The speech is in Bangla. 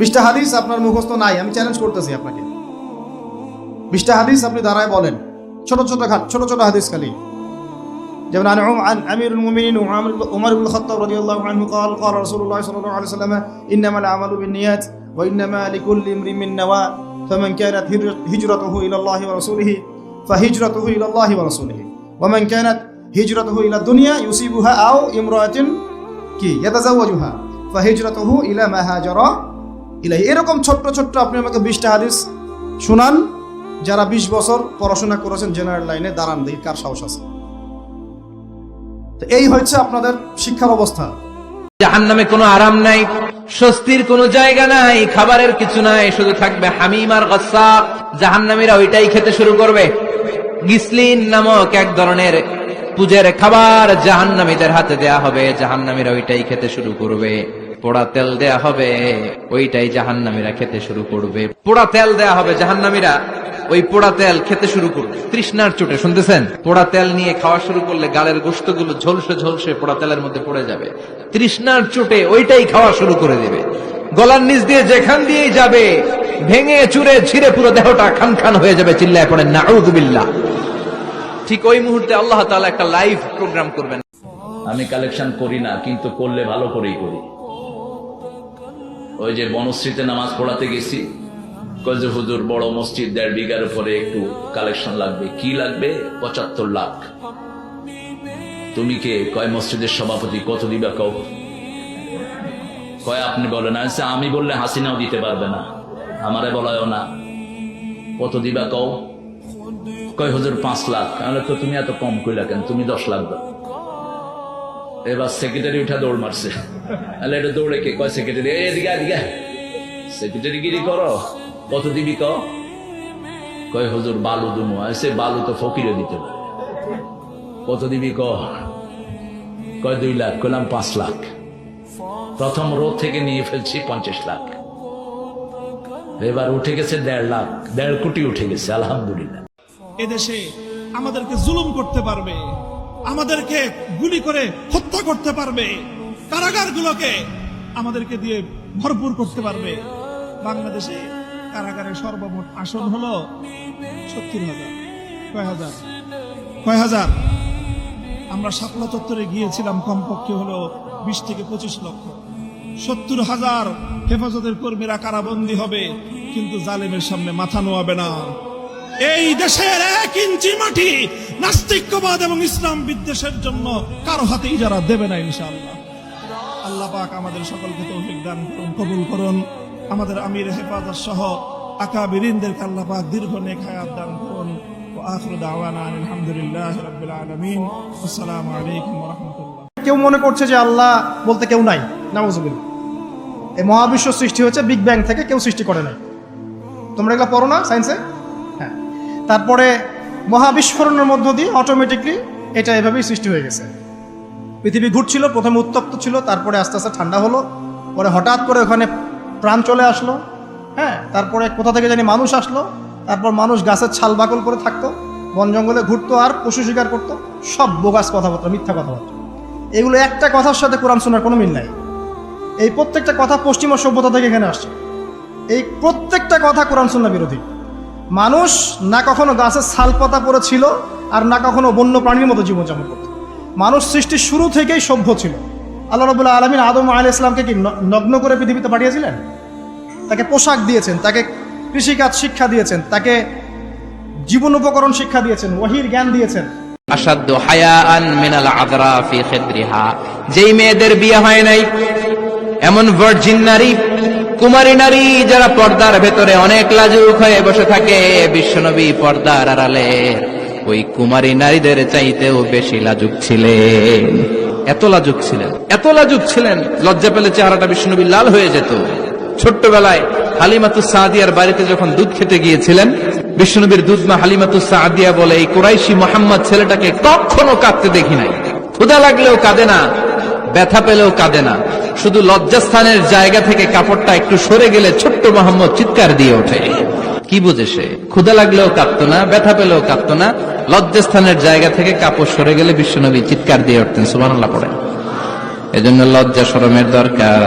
20টা হাদিস আপনার মুখস্থ নাই, আমি চ্যালেঞ্জ করতেছি আপনাকে। 20টা হাদিস আপনি দাঁড়ায় বলেন, ছোট ছোট হাদিস খালি। যেমন عن أمير المؤمنين عمر بن الخطاب رضي الله عنه قال قال رسول الله صلى الله عليه وسلم إنما الأعمال بالنيات وإنما لكل امرئ ما نوى فمن كانت هجرته إلى الله ورسوله فهجرته إلى الله ورسوله ومن كانت هجرته إلى الدنيا يصيبها أو امرأة يتزوجها فهجرته إلى ما هاجر إليه। এরকম ছোট্ট আপনি আমাকে 20টা হাদিস শুনান, যারা 20 বছর পড়াশোনা করেছেন জেনারেল লাইনে, দাঁড়ান দেখি কার সাহস আছে। তো এই হচ্ছে আপনাদের শিক্ষার অবস্থা। জাহান্নামে কোনো আরাম নাই, স্বস্তির কোনো জায়গা নাই, খাবারের কিছু নাই, শুধু থাকবে হামিম আর গাসসাক। জাহান্নামীরা ওইটাই খেতে শুরু করবে। গিসলিন নামক এক ধরনের পূজের খাবার জাহান্নামীদের হাতে দেয়া হবে, জাহান্নামীরা ওইটাই খেতে শুরু করবে। পোড়া তেল দেয়া হবে, ওইটাই জাহান্নামীরা খেতে শুরু করবে। পোড়া তেল দেয়া হবে, জাহান্নামীরা ওই পোড়া তেল খেতে শুরু করবে তৃষ্ণার চোটে। শুনতেছেন? পোড়া তেল নিয়ে খাওয়া শুরু করলে গালের গোশতগুলো ঝলসে পোড়া তেলের মধ্যে পড়ে যাবে। তৃষ্ণার চোটে ওইটাই খাওয়া শুরু করে দেবে। গলার নিচ দিয়ে যেখান দিয়েই যাবে ভেঙে চুরে ছিঁড়ে পুরো দেহটা খান হয়ে যাবে। চিল্লায় পড়েন নাউযুবিল্লাহ। ঠিক ওই মুহূর্তে আল্লাহ তাআলা একটা লাইভ প্রোগ্রাম করবেন। আমি কালেকশন করি না, কিন্তু করলে ভালো করেই করি। ওই যে বনশ্রীতে নামাজ পড়াতে গেছি, কয়ে হুজুর বড় মসজিদ 1.5 বিঘার উপরে একটু কালেকশন লাগবে। কি লাগবে? 75 লাখ। তুমি কে? কয় মসজিদের সভাপতি। কত দিবা কও? কয় আপনি বলেন। আমি বললে হাসিনাও দিতে পারবে না, আমারে বলায়ও না। কত দিবা কও? কয় হুজুর 5 লাখ। তাহলে তো তুমি এত কম কইলা কেন? তুমি 10 লাখ দাও। এবার সেক্রেটারি উঠা দৌড় মারছে। এটা দৌড়ে কে? কয় সেক্রেটারি। এদিকে সেক্রেটারি গিরি করো। কত দিবি ক? কয় হুজুর বালু দুমো। সে বালু তো ফকিরে দিতে পারে। কত দিবি ক? কয় 2 লাখ। কইলাম 5 লাখ। প্রথম রো থেকে নিয়ে ফেলছি 50 লাখ। এবার উঠে গেছে 1.5 লাখ, 1.5 কোটি উঠে গেছে। আলহামদুলিল্লাহ। এদেশে আমাদেরকে জুলুম করতে পারবে, আমাদেরকে গুলি করে হত্যা করতে পারবে, কারাগারগুলোকে আমাদেরকে দিয়ে ভরপুর করতে পারবে। বাংলাদেশে কারাগারের সর্বমোট আসন হলো 70,000। কয় হাজার? আমরা শাপলা চত্বরে গিয়েছিলাম, কমপক্ষে হলো 20 থেকে 25 লক্ষ। 70,000 হেফাজতের কর্মীরা কারাবন্দী হবে, কিন্তু জালেমের সামনে মাথা নোয়াবে না। এই দেশের 1 ইঞ্চি মাটি নাস্তিক্যবাদ এবং ইসলাম বিদ্বেষের জন্য কারো হাতেই যারা দেবে না ইনশাআল্লাহ। আল্লাহ পাক আমাদের সকলকে তৌফিক দান করুন, কবুল করুন। আমাদের আমির হেফাজত সহ আকাবিরিনদেরকে আল্লাহ পাক দীর্ঘ নেক হায়াত দান করুন। ওয়া আখিরু দাওয়ানা আলহামদুলিল্লাহি রাব্বিল আলামিন। আসসালামু আলাইকুম ওয়া রাহমাতুল্লাহ। কেউ মনে করছে যে আল্লাহ বলতে কেউ নাই, নাউযুবিল্লাহ। এই মহাবিশ্ব সৃষ্টি হয়েছে বিগ ব্যাং থেকে, কেউ সৃষ্টি করে নাই। তোমরা এগুলো পড়ো না সায়েন্সে? হ্যাঁ। তারপরে মহাবিস্ফোরণের মধ্য দিয়ে অটোমেটিকলি এটা এভাবেই সৃষ্টি হয়ে গেছে। পৃথিবী ঘুরছিল, প্রথমে উত্তপ্ত ছিল, তারপরে আস্তে আস্তে ঠান্ডা হলো, পরে হঠাৎ করে ওখানে প্রাণ চলে আসলো। হ্যাঁ। তারপরে কোথা থেকে জানি মানুষ আসলো, তারপর মানুষ গাছের ছাল বাকল করে থাকতো, বন জঙ্গলে ঘুরতো আর পশু শিকার করতো। সব বোগাস কথাবার্তা, মিথ্যা কথাবার্তা। এগুলো একটা কথার সাথে কোরআন শোনার কোনো মিল নাই। এই প্রত্যেকটা কথা পশ্চিমা সভ্যতা থেকে এখানে আসছে। এই প্রত্যেকটা কথা কোরআন সুন্নাহ বিরোধী। মানুষ না কখনো গাছের ছাল পাতা পরে ছিল, আর না কখনো বন্য প্রাণীর মতো জীবনযাপন করত। মানুষ সৃষ্টির শুরু থেকেই সভ্য ছিল। আল্লাহ রাব্বুল আলামিন আদম আলাইহিস সালামকে কি নগ্ন করে পৃথিবীতে পাঠিয়েছিলেন? তাকে পোশাক দিয়েছেন, তাকে কৃষিকাজ শিক্ষা দিয়েছেন, তাকে জীবন উপকরণ শিক্ষা দিয়েছেন, ওয়াহির জ্ঞান দিয়েছেন। আশাদ্দু হায়াআন মিনাল আযরা ফি খিদরিহা। যেই মেয়েদের বিয়ে হয় নাই, এমন ভার্জিন নারী, কুমারী নারী যারা পর্দার ভেতরে অনেক লাজুক হয়ে বসে থাকে, বিশ্বনবী পর্দার আড়ালে ওই কুমারী নারীদের চাইতেও বেশি লাজুক ছিলেন। এত লাজুক ছিলেন, লজ্জা পেলে চেহারাটা বিশ্বনবী লাল হয়ে যেত। ছোট্টবেলায় হালিমাতুস সাদিয়ার বাড়িতে যখন দুধ খেতে গিয়েছিলেন, বিশ্বনবীর দুধমা হালিমাতুস সাদিয়া বলে, এই কুরাইশি মুহাম্মদ ছেলেটাকে কখনো কাঁদতে দেখি নাই। ক্ষুধা লাগলেও কাঁদে না, ব্যথা পেলেও কাঁদে না, শুধু লজ্জাস্থানের জায়গা থেকে কাপড়টা একটু সরে গেলে ছোট্ট মোহাম্মদ চিৎকার দিয়ে ওঠে। কি বুঝে সে? ক্ষুধা লাগলেও কাঁদতো না, ব্যথা পেলেও কাঁদতো না, লজ্জাস্থানের জায়গা থেকে কাপড় সরে গেলে বিশ্বনবী চিৎকার দিয়ে উঠতেন। সুবহানাল্লাহ পড়েন। এজন্য লজ্জা শরমের দরকার।